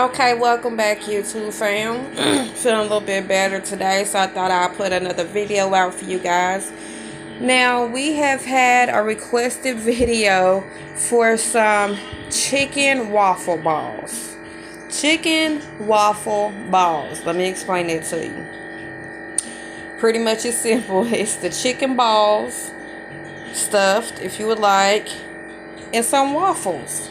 Okay, welcome back YouTube fam. Feeling a little bit better today, so I thought I'd put another video out for you guys. Now, we have had a requested video for some chicken waffle balls. Chicken waffle balls. Let me explain it to you. Pretty much it's simple. It's the chicken balls, stuffed if you would like, and some waffles.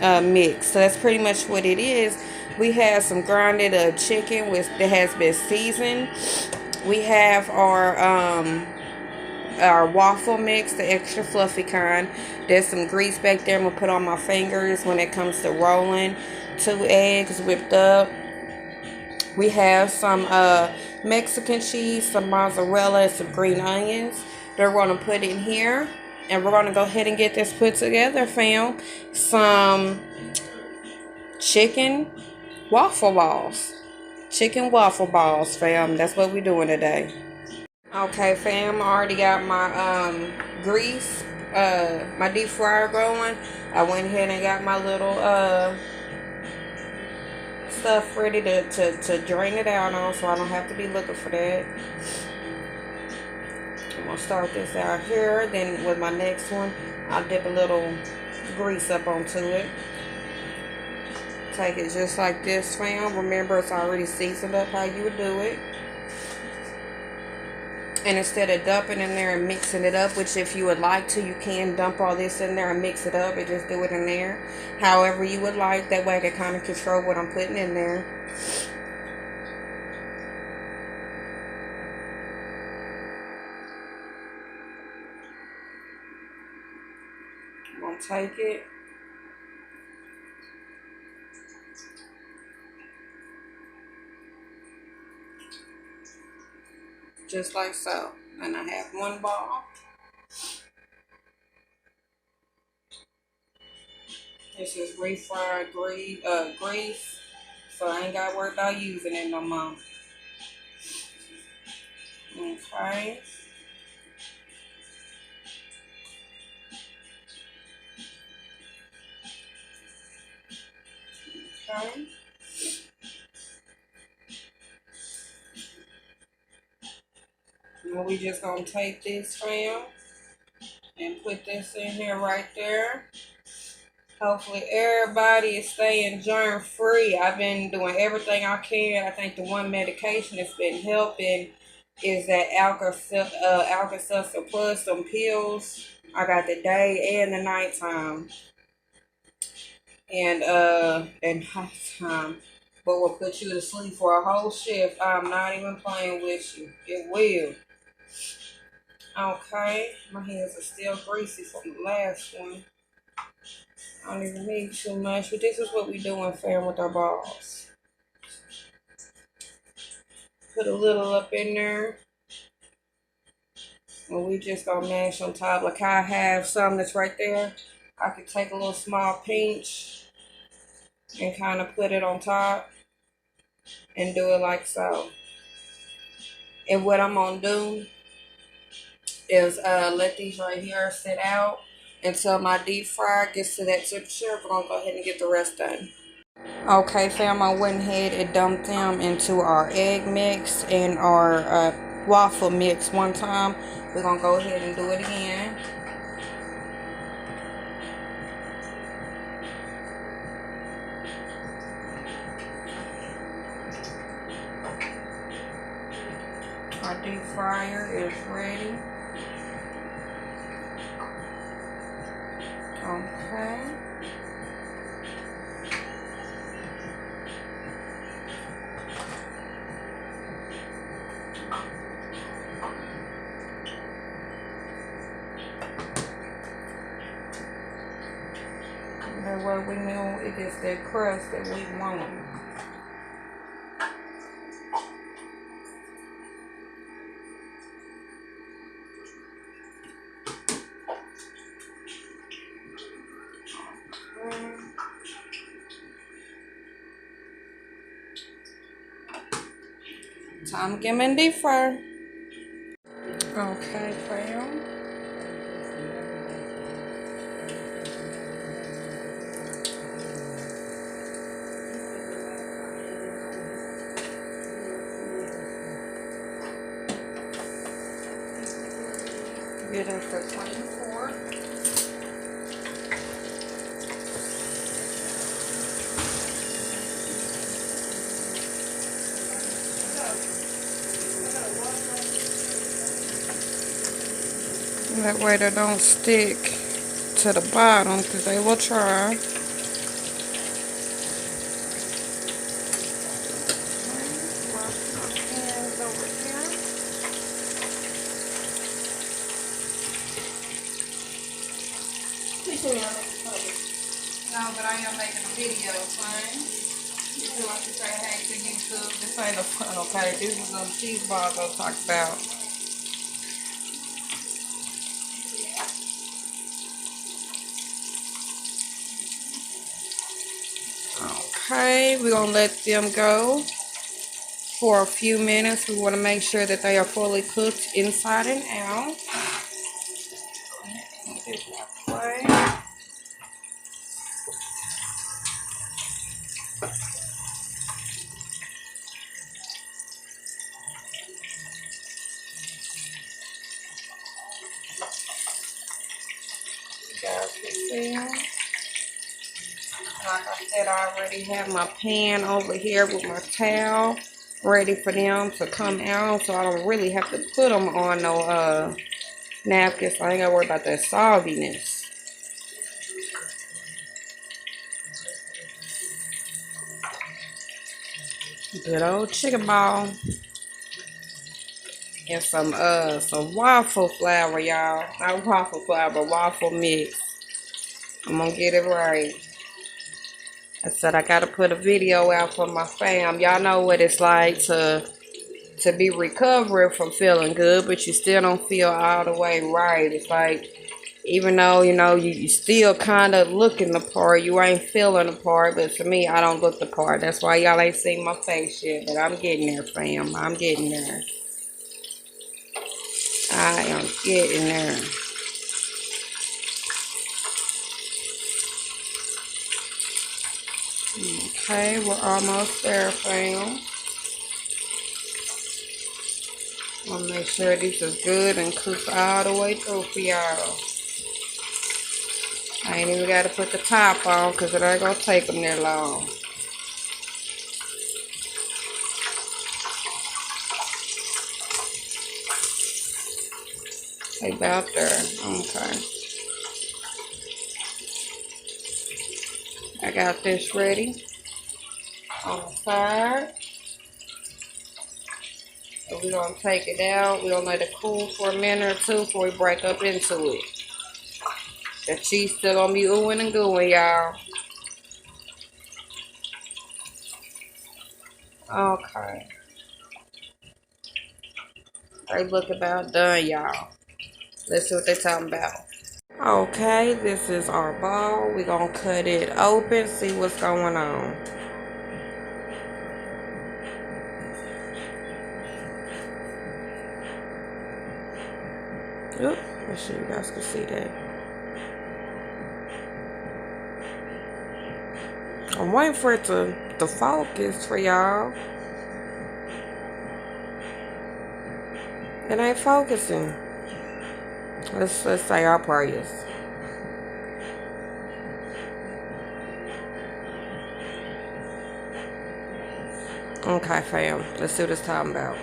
Mix. So that's pretty much what it is. We have some grinded chicken that has been seasoned. We have our waffle mix, the extra fluffy kind. There's some grease back there I'm gonna put on my fingers when it comes to rolling. 2 eggs whipped up. We have some Mexican cheese, some mozzarella, and some green onions. They're gonna put in here. And we're going to go ahead and get this put together, fam. Some chicken waffle balls. Chicken waffle balls, fam. That's what we're doing today. Okay, fam. I already got my grease, my deep fryer going. I went ahead and got my little stuff ready to drain it out on, so I don't have to be looking for that. I'm going to start this out here. Then with my next one, I'll dip a little grease up onto it. Take it just like this, fam. Remember, it's already seasoned up how you would do it. And instead of dumping in there and mixing it up, which if you would like to, you can dump all this in there and mix it up and just do it in there. However you would like. That way I can kind of control what I'm putting in there. I'm going to take it. Just like so. And I have one ball. This is refried grease. So I ain't got to worry about using it no more. Okay. Okay. Now we just gonna take this, fam, and put this in here right there. Hopefully everybody is staying germ free. I've been doing everything I can. I think the one medication that's been helping is that Alka-Seltzer Plus, some pills. I got the day and the nighttime. And nighttime. But will put you to sleep for a whole shift. I'm not even playing with you. It will. Okay. My hands are still greasy from the last one. I don't even need too much. But this is what we doing, fam, with our balls. Put a little up in there. And we just gonna mash on top. Like I have some that's right there. I could take a little small pinch and kind of put it on top and do it like so. And what I'm gonna do is let these right here sit out until my deep fryer gets to that temperature. We're gonna go ahead and get the rest done. Okay, fam, I went ahead and dumped them into our egg mix and our waffle mix one time. We're gonna go ahead and do it again. Our deep fryer is ready. Okay. That way we know it gets that crust that we want. Time to get them in deep fryer. Okay, fam. Get it for 24. That way they don't stick to the bottom, because they will try. No, but I am making a video, fine. You feel like you say, hey, to YouTube, this ain't the fun, okay? These are some cheese balls I talked about. Okay, we're going to let them go for a few minutes. We want to make sure that they are fully cooked inside and out. You guys can see them. Like I said, I already have my pan over here with my towel ready for them to come out, so I don't really have to put them on no napkins. So I ain't gotta worry about that sogginess. Good old chicken ball. And some waffle flour, y'all. Not waffle flour, but waffle mix. I'm gonna get it right. I said I gotta put a video out for my fam. Y'all know what it's like to be recovering from feeling good, but you still don't feel all the way right. It's like, even though, you know, you still kind of looking the part, you ain't feeling the part, but to me, I don't look the part. That's why y'all ain't seen my face yet, but I'm getting there, fam. I'm getting there. I am getting there. Okay, we're almost there, fam. I'm gonna make sure this is good and cooked all the way through for y'all. I ain't even got to put the top on because it ain't gonna take them that long. They about there. Okay. I got this ready on the side. So we're gonna take it out. We're gonna let it cool for a minute or two before we break up into it. The cheese still gonna be oohing and gooing, y'all. Okay. They look about done, y'all. Let's see what they're talking about. Okay, this is our ball. We're gonna cut it open, see what's going on. Oop, make sure you guys can see that. I'm waiting for it to focus for y'all. It ain't focusing. Let's say our prayers. Okay, fam. Let's see what it's talking about.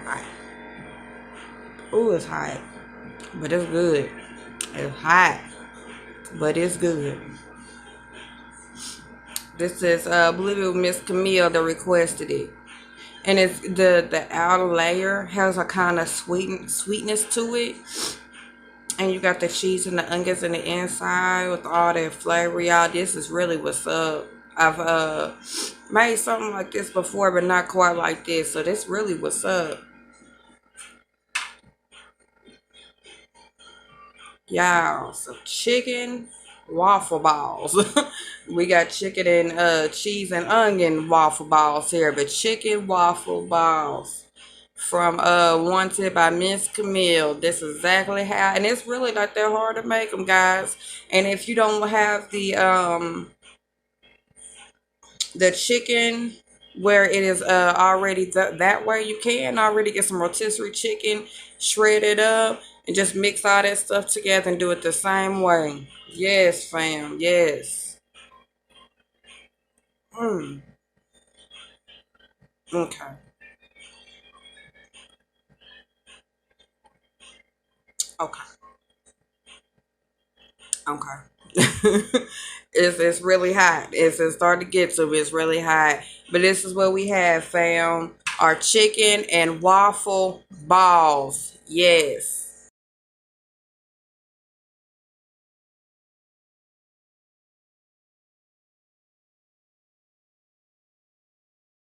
Hot. Ooh, it's hot. But it's good. It's hot. But it's good. This is, I believe it was Miss Camille that requested it. And it's the outer layer has a kind of sweetness to it. And you got the cheese and the onions in the inside with all that flavor, y'all. This is really what's up. I've made something like this before, but not quite like this. So this really what's up. Y'all, some chicken waffle balls. We got chicken and cheese and onion waffle balls here, but chicken waffle balls from Wanted by Miss Camille. This is exactly how, and it's really not that hard to make them, guys. And if you don't have the chicken where it is already that way. You can already get some rotisserie chicken, shred it up, and just mix all that stuff together and do it the same way. Yes, fam. Yes. Mm. Okay. Okay. Okay. It's really hot. It's starting to get to. It's really hot. But this is what we have, fam. Our chicken and waffle balls. Yes.